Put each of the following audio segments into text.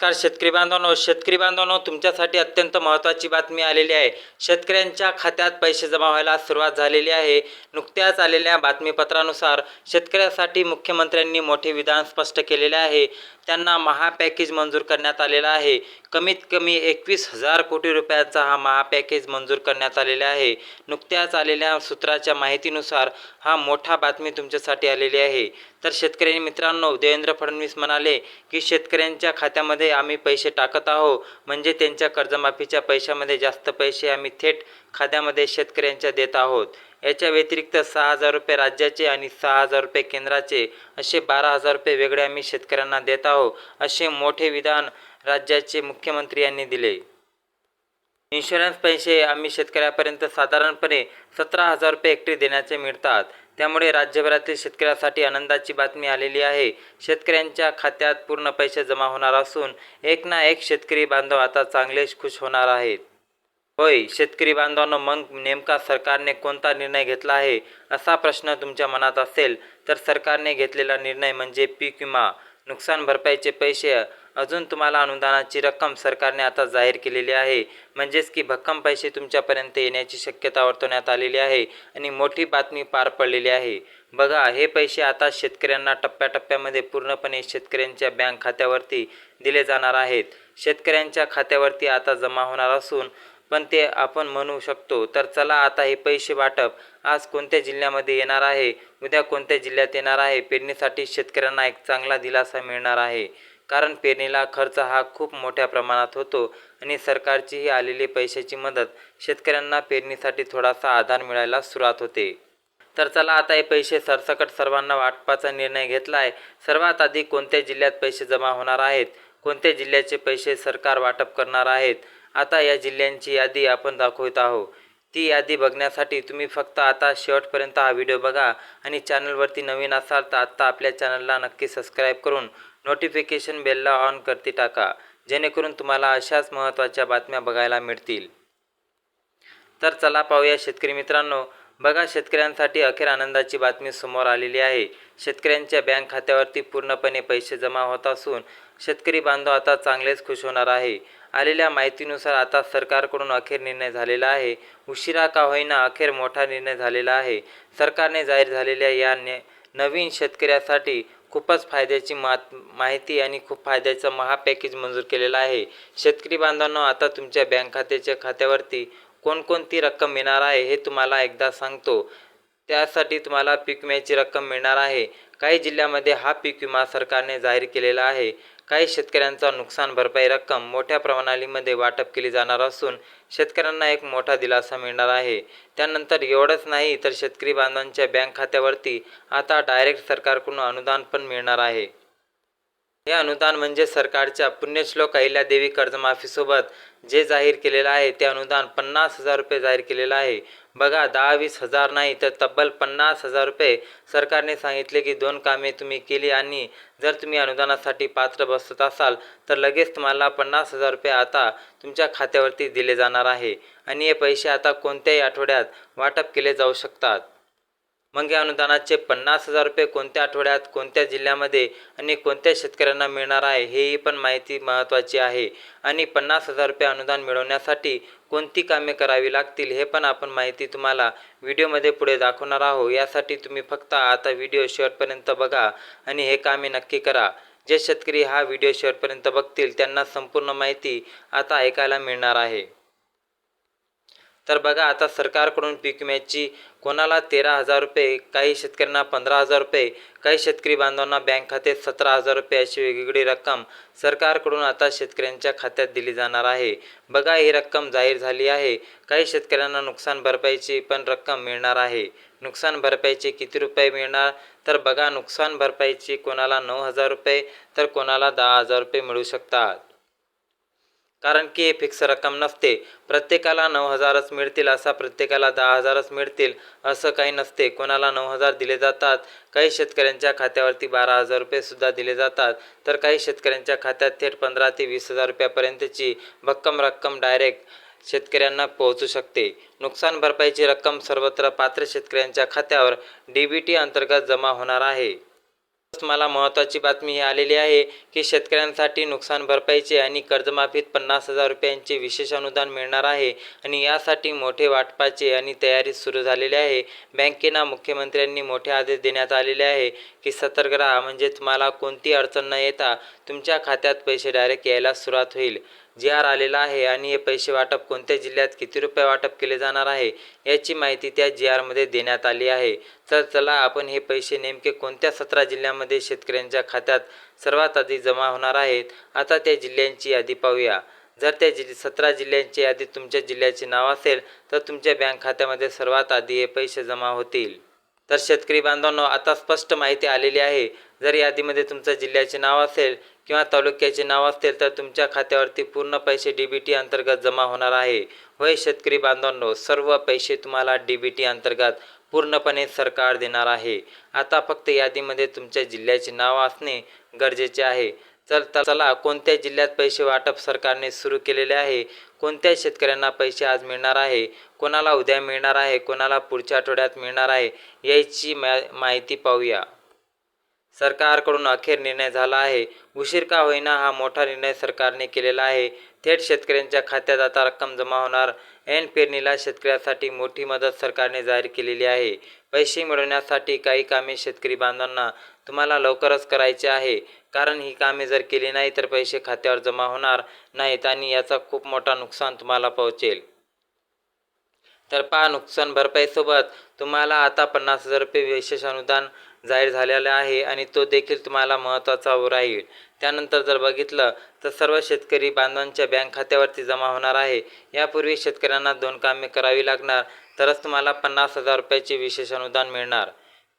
नमस्कार शेतकरी बांधवांनो तुमच्यासाठी अत्यंत महत्त्वाची बातमी आलेली आहे। शेतकऱ्यांच्या खात्यात पैसे जमा व्हायला सुरुवात झालेली आहे। नुकत्याच आलेल्या बातमीपत्रानुसार शेतकऱ्यासाठी मुख्यमंत्र्यांनी मोठे विधान स्पष्ट केलेले आहे। त्यांना महापॅकेज मंजूर करण्यात आलेला आहे। कमीत कमी 21,000 कोटी रुपयाचा हा महापॅकेज मंजूर करण्यात आलेला आहे। नुकत्याच आलेल्या सूत्राच्या माहितीनुसार हा मोठा बातमी तुमच्यासाठी आलेली आहे। तर शेतकरी मित्रांनो, देवेंद्र फडणवीस म्हणाले की शेतकऱ्यांच्या खात्यामध्ये आम्ही पैसे टाकत आहोत, म्हणजे त्यांच्या कर्जमाफीच्या पैशामध्ये जास्त पैसे आम्ही थेट खात्यामध्ये शेतकऱ्यांच्या देत आहोत। याच्या व्यतिरिक्त 6,000 रुपये राज्याचे आणि 6,000 रुपये केंद्राचे असे 12,000 रुपये वेगळे आम्ही शेतकऱ्यांना देत आहोत, असे मोठे विधान राज्याचे मुख्यमंत्री यांनी दिले। इन्शुरन्स पैसे आम्ही शेतकऱ्यापर्यंत साधारणपणे 17,000 रुपये हेक्टरी देण्याचे मिळतात। त्यामुळे राज्यभरातील शेतकऱ्यासाठी आनंदाची बातमी आलेली आहे। शेतकऱ्यांच्या खात्यात पूर्ण पैसे जमा होणार असून एक ना एक शेतकरी बांधव आता चांगलेच खुश होणार आहेत। होय शेतकरी बांधवांनो, मग नेमका सरकारने कोणता निर्णय घेतला आहे असा प्रश्न तुमच्या मनात असेल तर सरकारने घेतलेला निर्णय म्हणजे पीक विमा नुकसान भरपाईचे पैसे। अजून तुम्हाला अनुदानाची रक्कम सरकारने आता जाहीर केलेली आहे, म्हणजेच की भक्कम पैसे तुमच्यापर्यंत येण्याची शक्यता वर्तवण्यात आलेली आहे आणि मोठी बातमी पार पडलेली आहे। बघा, हे पैसे आता शेतकऱ्यांना टप्प्याटप्प्यामध्ये पूर्णपणे शेतकऱ्यांच्या बँक खात्यावरती दिले जाणार आहेत। शेतकऱ्यांच्या खात्यावरती आता जमा होणार असून पण ते आपण म्हणू शकतो तर चला आता हे पैसे वाटप आज कोणत्या जिल्ह्यामध्ये येणार आहे, उद्या कोणत्या जिल्ह्यात येणार आहे। पेरणीसाठी शेतकऱ्यांना एक चांगला दिलासा मिळणार आहे, कारण पेरणीला खर्च हा खूप मोठ्या प्रमाणात होतो आणि सरकारची ही आलेली पैशाची मदत शेतकऱ्यांना पेरणीसाठी थोडासा आधार मिळायला सुरुवात होते। तर चला आता हे पैसे सरसकट सर्वांना वाटपाचा निर्णय घेतला आहे। सर्वात आधी कोणत्या जिल्ह्यात पैसे जमा होणार आहेत, कोणत्या जिल्ह्याचे पैसे सरकार वाटप करणार आहेत, आता या जिल्ह्यांची यादी आपण दाखवत आहोत। ती यादी बघण्यासाठी तुम्ही फक्त आता शेवटपर्यंत हा व्हिडिओ बघा आणि चॅनलवरती नवीन असाल तर आत्ता आपल्या चॅनलला नक्की सबस्क्राईब करून नोटिफिकेशन बेलला ऑन करती टाका, जेणेकरून तुम्हाला अशाच महत्त्वाच्या बातम्या बघायला मिळतील। तर चला पाहूया शेतकरी मित्रांनो। बघा, शेतकऱ्यांसाठी अखेर आनंदाची बातमी समोर आलेली आहे। शेतकऱ्यांच्या बँक खात्यावरती पूर्णपणे पैसे जमा होत असून शेतकरी बांधव आता चांगलेच खुश होणार आहे। आलेल्या माहितीनुसार आता सरकारकडून अखेर निर्णय झालेला आहे। उशिरा का होईना अखेर मोठा निर्णय झालेला आहे। सरकारने जाहीर झालेल्या या नवीन शेतकऱ्यासाठी खूपच फायद्याची माहिती आणि खूप फायद्याचं महापॅकेज मंजूर केलेलं आहे। शेतकरी बांधवांनो, आता तुमच्या बँक खात्यावरती कोणकोणती रक्कम मिळणार आहे हे तुम्हाला एकदा सांगतो। त्यासाठी तुम्हाला पीक विम्याची रक्कम मिळणार आहे। काही जिल्ह्यामध्ये हा पीक विमा सरकारने जाहीर केलेला आहे। काही शेतकऱ्यांचा नुकसान भरपाई रक्कम मोठ्या प्रमाणामध्ये वाटप केली जाणार असून शेतकऱ्यांना एक मोठा दिलासा मिळणार आहे। त्यानंतर एवढंच नाही तर शेतकरी बांधवांच्या बँक खात्यावरती आता डायरेक्ट सरकारकडून अनुदान पण मिळणार आहे। हे अनुदान म्हणजे सरकारच्या पुण्यश्लोक अहिल्यादेवी कर्जमाफीसोबत जे जाहीर केलेलं आहे ते अनुदान 50,000 रुपये जाहीर केलेलं आहे। बघा, 10-20 हजार नाही तर तब्बल 50,000 रुपये सरकारने सांगितले की 2 कामे तुम्ही केली आणि जर तुम्ही अनुदानासाठी पात्र बसत असाल तर लगेच तुम्हाला 50,000 रुपये आता तुमच्या खात्यावरती दिले जाणार आहे आणि हे पैसे आता कोणत्याही आठवड्यात वाटप केले जाऊ शकतात। मग या अनुदानाचे 50,000 रुपये कोणत्या आठवड्यात, कोणत्या जिल्ह्यामध्ये आणि कोणत्या शेतकऱ्यांना मिळणार आहे हेही पण माहिती महत्त्वाची आहे। आणि 50,000 रुपये अनुदान मिळवण्यासाठी कोणती कामे करावी लागतील हे पण आपण माहिती तुम्हाला व्हिडिओमध्ये पुढे दाखवणार आहोत। यासाठी तुम्ही फक्त आता व्हिडिओ शेवटपर्यंत बघा आणि हे कामे नक्की करा। जे शेतकरी हा व्हिडिओ शेवटपर्यंत बघतील त्यांना संपूर्ण माहिती आता ऐकायला मिळणार आहे। तर बघा, आता सरकारकडून पीक विम्याची कोणाला 13,000 रुपये, काही शेतकऱ्यांना 15,000 रुपये, काही शेतकरी बांधवांना बँक खात्यात 17,000 रुपये अशी वेगवेगळी रक्कम सरकारकडून आता शेतकऱ्यांच्या खात्यात दिली जाणार आहे। बघा, ही रक्कम जाहीर झाली आहे। काही शेतकऱ्यांना नुकसान भरपाईची पण रक्कम मिळणार आहे। नुकसान भरपाईचे किती रुपये मिळणार तर बघा, नुकसान भरपाईची कोणाला 9,000 रुपये तर कोणाला 10,000 रुपये मिळू शकतात। कारण की हे फिक्स रक्कम नसते, प्रत्येकाला 9,000च मिळतील असा, प्रत्येकाला 10,000च मिळतील असं काही नसते। कोणाला 9,000 दिले जातात, काही शेतकऱ्यांच्या खात्यावरती 12,000 रुपये सुद्धा दिले जातात, तर काही शेतकऱ्यांच्या खात्यात थेट 15,000 ते 20,000 रुपयापर्यंतची भक्कम रक्कम डायरेक्ट शेतकऱ्यांना पोहोचू शकते। नुकसान भरपाईची रक्कम सर्वत्र पात्र शेतकऱ्यांच्या खात्यावर DBT अंतर्गत जमा होणार आहे। तुम्हाला महत्त्वाची बातमी ही आलेली आहे की शेतकऱ्यांसाठी नुकसान भरपाईचे आणि कर्जमाफीत 50,000 रुपयांचे विशेष अनुदान मिळणार आहे आणि यासाठी मोठे वाटपाचे आणि तयारी सुरू झालेली आहे. बँकेना मुख्यमंत्र्यांनी मोठे आदेश देण्यात आलेले आहे की सतर्क राहा, म्हणजे तुम्हाला कोणती अडचण न येता तुमच्या खात्यात पैसे डायरेक्ट यायला सुरुवात होईल. जी.आर आलेला आहे आणि हे पैसे वाटप कोणत्या जिल्ह्यात किती रुपये वाटप केले जाणार आहे याची माहिती त्या जी.आरमध्ये देण्यात आली आहे. तर चला आपण हे पैसे नेमके कोणत्या 17 जिल्ह्यांमध्ये शेतकऱ्यांच्या खात्यात सर्वात आधी जमा होणार आहेत, आता त्या जिल्ह्यांची यादी पाहूया. जर त्या 17 जिल्ह्यांची यादीत तुमच्या जिल्ह्याचे नाव असेल तर तुमच्या बँक खात्यामध्ये सर्वात आधी हे पैसे जमा होतील. तर शेतकरी बांधवांनो, आता स्पष्ट माहिती आलेली आहे. जर यादीमध्ये तुमच्या जिल्ह्याचे नाव असेल किंवा तालुक्याचे नाव असेल तर तुमच्या खात्यावरती पूर्ण पैसे DBT अंतर्गत जमा होणार आहे. होय शेतकरी बांधवांनो, सर्व पैसे तुम्हाला DBT अंतर्गत पूर्णपणे सरकार देणार आहे. आता फक्त यादीमध्ये तुमच्या जिल्ह्याचे नाव असणे गरजेचे आहे. चला कोणत्या जिल्ह्यात पैसे वाटप सरकारने सुरू केलेले आहे, कोणत्या शेतकऱ्यांना पैसे आज मिळणार आहे, कोणाला उद्या मिळणार आहे, कोणाला पुढच्या आठवड्यात मिळणार आहे याची माहिती पाहूया. सरकारकडून अखेर निर्णय झाला आहे. उशीर का होईना हा मोठा निर्णय सरकारने केलेला आहे. थेट शेतकऱ्यांच्या खात्यात आता रक्कम जमा होणार. ऐन पेरणीला शेतकऱ्यासाठी मोठी मदत सरकारने जाहीर केलेली आहे. पैसे मिळवण्यासाठी काही कामे शेतकरी बांधवांना तुम्हाला लवकरच करायचे आहे, कारण ही कामे जर केली नाही तर पैसे खात्यावर जमा होणार नाहीत आणि याचा खूप मोठा नुकसान तुम्हाला पोहोचेल. तर पहा, नुकसान भरपाईसोबत तुम्हाला आता 50,000 रुपये विशेष अनुदान जाहीर झालेला आहे आणि तो देखील तुम्हाला महत्त्वाचा राहील. त्यानंतर जर बघितलं तर सर्व शेतकरी बांधवांच्या बँक खात्यावरती जमा होणार आहे. यापूर्वी शेतकऱ्यांना 2 कामे करावी लागणार तरच तुम्हाला 50,000 रुपयाचे विशेष अनुदान मिळणार.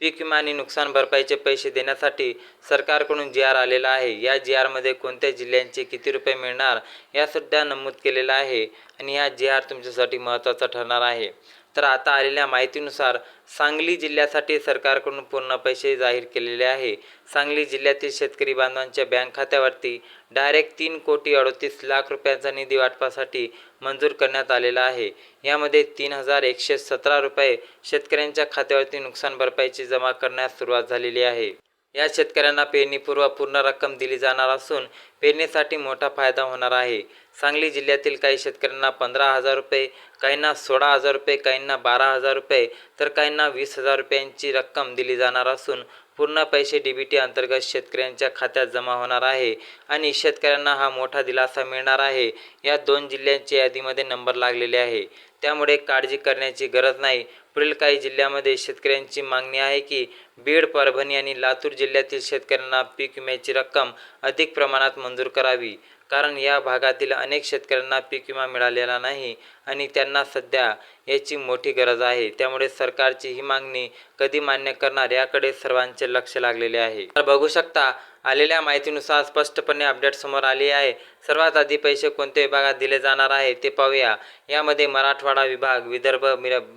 पीक विमा आणि नुकसान भरपाईचे पैसे देण्यासाठी सरकारकडून जी.आर आलेला आहे. या जी.आरमध्ये कोणत्या जिल्ह्यांचे किती रुपये मिळणार यासुद्धा नमूद केलेलं आहे आणि हा जी.आर तुमच्यासाठी महत्त्वाचा ठरणार आहे. तर आता आलेल्या माहितीनुसार सांगली जिल्ह्यासाठी सरकारकडून पूर्ण पैसे जाहीर केलेले आहे. सांगली जिल्ह्यातील शेतकरी बांधवांच्या बँक खात्यावरती डायरेक्ट 3,38,00,000 रुपयांचा निधी वाटपासाठी मंजूर करण्यात आलेला आहे. यामध्ये 3,117 रुपये शेतकऱ्यांच्या खात्यावरती नुकसान भरपाईची जमा करण्यास सुरुवात झालेली आहे. या शेतकऱ्यांना पेरणीपूर्व पूर्ण रक्कम दिली जाणार असून पेरणीसाठी मोठा फायदा होणार आहे. सांगली जिल्ह्यातील काही शेतकऱ्यांना 15,000 रुपये, काहींना 16,000 रुपये, काहींना 12,000 रुपये तर काहींना 20,000 रुपयांची रक्कम दिली जाणार असून पूर्ण पैसे DBT अंतर्गत शेतकऱ्यांच्या खात्यात जमा होणार आहे आणि शेतकऱ्यांना हा मोठा दिलासा मिळणार आहे. या 2 जिल्ह्यांच्या यादीमध्ये नंबर लागलेले आहे, त्यामुळे काळजी करण्याची गरज नाही. पुढील काही जिल्ह्यामध्ये शेतकऱ्यांची मागणी आहे की बीड, परभणी आणि लातूर जिल्ह्यातील शेतकऱ्यांना पीक विम्याची रक्कम अधिक प्रमाणात मंजूर करावी, कारण या भागातील अनेक शेतकऱ्यांना पीक विमा मिळालेला नाही आणि त्यांना सध्या याची मोठी गरज आहे. त्यामुळे सरकारची ही मागणी कधी मान्य करणार याकडे सर्वांचे लक्ष लागलेले आहे. तर बघू शकता, आलेल्या माहितीनुसार स्पष्टपणे अपडेट समोर आली आहे. सर्वात आधी पैसे कोणत्या विभागात दिले जाणार आहे ते पाहूया. यामध्ये मराठवाडा विभाग, विदर्भ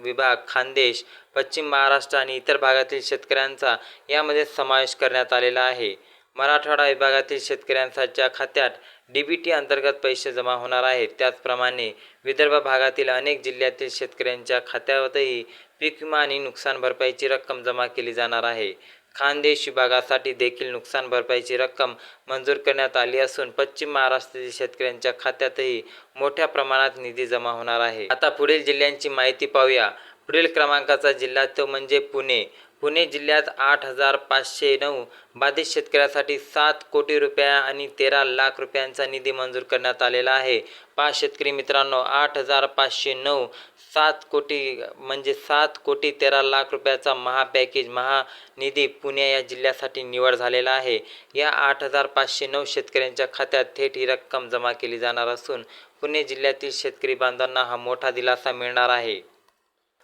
विभाग, खानदेश, पश्चिम महाराष्ट्र आणि इतर भागातील शेतकऱ्यांचा यामध्ये समावेश करण्यात आलेला आहे. मराठवाडा विभागातील शेतकऱ्यांच्या खात्यात DBT अंतर्गत पैसे जमा होणार आहेत. त्याचप्रमाणे विदर्भ भागातील अनेक जिल्ह्यातील शेतकऱ्यांच्या खात्यावरही पीक विमा आणि नुकसान भरपाईची रक्कम जमा केली जाणार आहे. खानदेश विभागासाठी देखील नुकसान भरपाईची रक्कम मंजूर करण्यात आली असून पश्चिम महाराष्ट्रातील शेतकऱ्यांच्या खात्यातही मोठ्या प्रमाणात निधी जमा होणार आहे. आता पुढील जिल्ह्यांची माहिती पाहूया. पुढील क्रमांकाचा जिल्हा तो म्हणजे पुणे. पुणे जिल्ह्यात 8,509 बाधित शेतकऱ्यासाठी 7 कोटी रुपये आणि 13 लाख रुपयांचा निधी मंजूर करण्यात आलेला आहे. 5 शेतकरी मित्रांनो, 8,509 7 कोटी म्हणजे 7 कोटी 13 लाख रुपयाचा महापॅकेज महानिधी पुणे या जिल्ह्यासाठी निवड झालेला आहे. या 8,509 शेतकऱ्यांच्या खात्यात थेट ही रक्कम जमा केली जाणार असून पुणे जिल्ह्यातील शेतकरी बांधवांना हा मोठा दिलासा मिळणार आहे.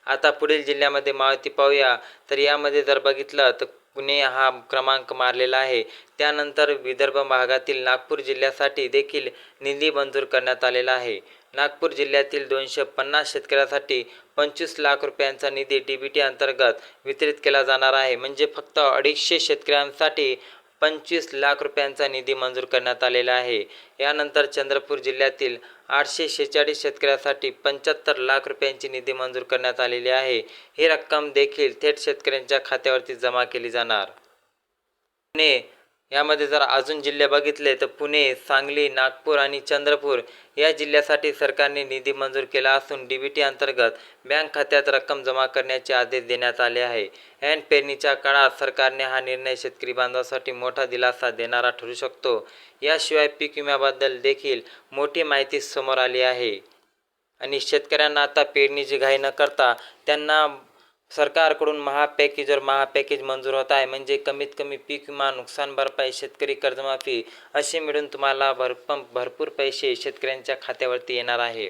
आता पुढील जिल्ह्यामध्ये माहिती पाहूया. तर यामध्ये जर बघितलं तर पुणे हा क्रमांक मारलेला आहे. त्यानंतर विदर्भ भागातील नागपूर जिल्ह्यासाठी देखील निधी मंजूर करण्यात आलेला आहे. नागपूर जिल्ह्यातील 250 शेतकऱ्यासाठी 25 लाख रुपयांचा निधी DBT अंतर्गत वितरित केला जाणार आहे. म्हणजे फक्त 250 शेतकऱ्यांसाठी 25 लाख रुपयांचा निधी मंजूर करण्यात आलेला आहे. यानंतर चंद्रपूर जिल्ह्यातील 846 शेतकऱ्यासाठी 75 लाख रुपयांची निधी मंजूर करण्यात आलेली आहे. ही रक्कम देखील थेट शेतकऱ्यांच्या खात्यावरती जमा केली जाणार. पुणे यामध्ये जर अजून जिल्हे बघितले तर पुणे, सांगली, नागपूर आणि चंद्रपूर या जिल्ह्यासाठी सरकारने निधी मंजूर केला असून DBT अंतर्गत बँक खात्यात रक्कम जमा करण्याचे आदेश देण्यात आले आहे. ऐन पेरणीच्या काळात सरकारने हा निर्णय शेतकरी बांधवांसाठी मोठा दिलासा देणारा ठरू शकतो. याशिवाय पीक विम्याबद्दल देखील मोठी माहिती समोर आली आहे आणि शेतकऱ्यांना आता पेरणीची घाई न करता त्यांना सरकारकडून महापॅकेज मंजूर होत आहे. म्हणजे कमीत कमी पीक विमा, नुकसान भरपाई, शेतकरी कर्जमाफी असे मिळून तुम्हाला भरपूर पैसे शेतकऱ्यांच्या खात्यावरती येणार आहे.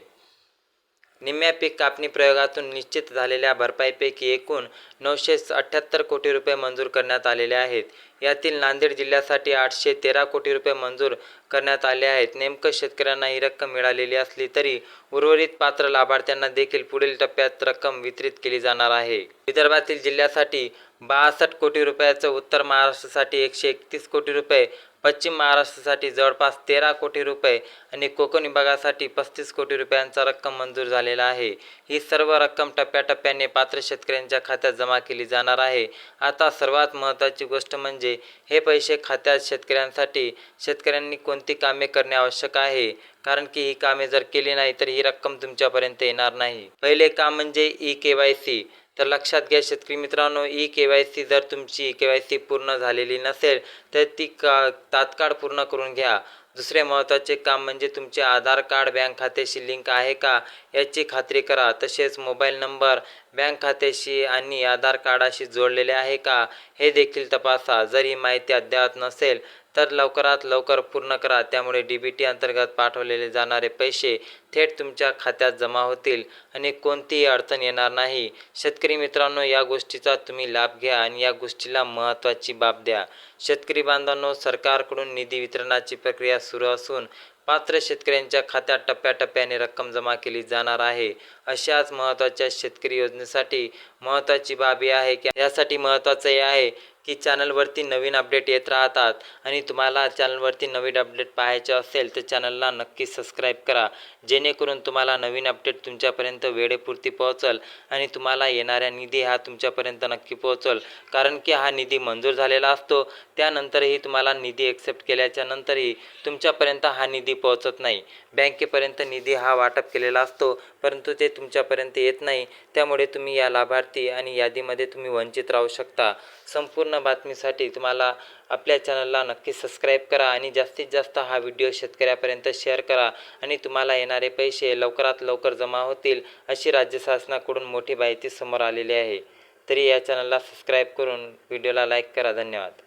निम्म्या पीक कापणी प्रयोगातून निश्चित झालेल्या भरपाईपैकी एकूण 978 कोटी रुपये मंजूर करण्यात आलेले आहेत. यातील नांदेड जिल्ह्यासाठी 813 कोटी रुपये मंजूर करण्यात आले आहेत. नेमकं शेतकऱ्यांना ही रक्कम मिळालेली असली तरी उर्वरित पात्र लाभार्थ्यांना देखील पुढील टप्प्यात रक्कम वितरित केली जाणार आहे. विदर्भातील जिल्ह्यासाठी 62 कोटी रुपयाचं, उत्तर महाराष्ट्रासाठी 131 कोटी रुपये, पश्चिम महाराष्ट्रासाठी जवळपास 13 कोटी रुपये आणि कोकण विभागासाठी 35 कोटी रुपयांचा रक्कम मंजूर झालेला आहे. ही सर्व रक्कम टप्प्याटप्प्याने पात्र शेतकऱ्यांच्या खात्यात जमा केली जाणार आहे. आता सर्वात महत्त्वाची गोष्ट म्हणजे हे पैसे खात्यात शेतकऱ्यांनी कोणती कामे करणे आवश्यक आहे, कारण की ही कामे जर केली नाही तर ही रक्कम तुमच्यापर्यंत येणार नाही. पहिले काम म्हणजे eKYC. तर लक्षात घ्या शेतकरी मित्रांनो, eKYC जर तुमची eKYC पूर्ण झालेली नसेल तर ती तात्काळ पूर्ण करून घ्या. दुसरे महत्त्वाचे काम म्हणजे तुमचे आधार कार्ड बँक खात्याशी लिंक आहे का याची खात्री करा. तसेच मोबाईल नंबर बँक खात्याशी आणि आधार कार्डाशी जोडलेले आहे का हे देखील तपासा. जर ही माहिती अद्ययावत नसेल तर लवकरात लवकर पूर्ण करा. त्यामुळे DBT अंतर्गत पाठवलेले जाणारे पैसे थेट तुमच्या खात्यात जमा होतील आणि कोणतीही अडचण येणार नाही. शेतकरी मित्रांनो, या गोष्टीचा तुम्ही लाभ घ्या आणि या गोष्टीला महत्त्वाची बाब द्या. शेतकरी बांधवांनो, सरकारकडून निधी वितरणाची प्रक्रिया सुरू असून पात्र शेतकऱ्यांच्या खात्यात टप्प्याटप्प्याने रक्कम जमा केली जाणार आहे. अशाच महत्त्वाच्या शेतकरी योजनेसाठी महत्त्वाची बाब ही आहे की यासाठी महत्त्वाचं हे आहे की चॅनलवरती नवीन अपडेट येत राहतात आणि तुम्हाला चॅनलवरती नवीन अपडेट पाहायचे असेल तर चॅनलला नक्की सबस्क्राईब करा, जेणेकरून तुम्हाला नवीन अपडेट तुमच्यापर्यंत वेळेपुरती पोहोचल आणि तुम्हाला येणाऱ्या निधी हा तुमच्यापर्यंत नक्की पोहोचल. कारण की हा निधी मंजूर झालेला असतो, त्यानंतरही तुम्हाला निधी एक्सेप्ट केल्याच्या नंतरही तुमच्यापर्यंत हा निधी पोहोचत नाही. बँकेपर्यंत निधी हा वाटप केलेला असतो परंतु ते तुमच्यापर्यंत येत नाही. त्यामुळे तुम्ही या लाभार्थी आणि यादीमध्ये तुम्ही वंचित राहू शकता. संपूर्ण बातमीसाठी तुम्हाला आपल्या चॅनलला नक्की सबस्क्राईब करा आणि जास्तीत जास्त हा व्हिडिओ शेतकऱ्यापर्यंत शेअर करा आणि तुम्हाला येणारे पैसे लवकरात लवकर जमा होतील अशी राज्य शासनाकडून मोठी माहिती समोर आलेली आहे. तरी या चॅनलला सबस्क्राईब करून व्हिडिओला लाईक करा. धन्यवाद.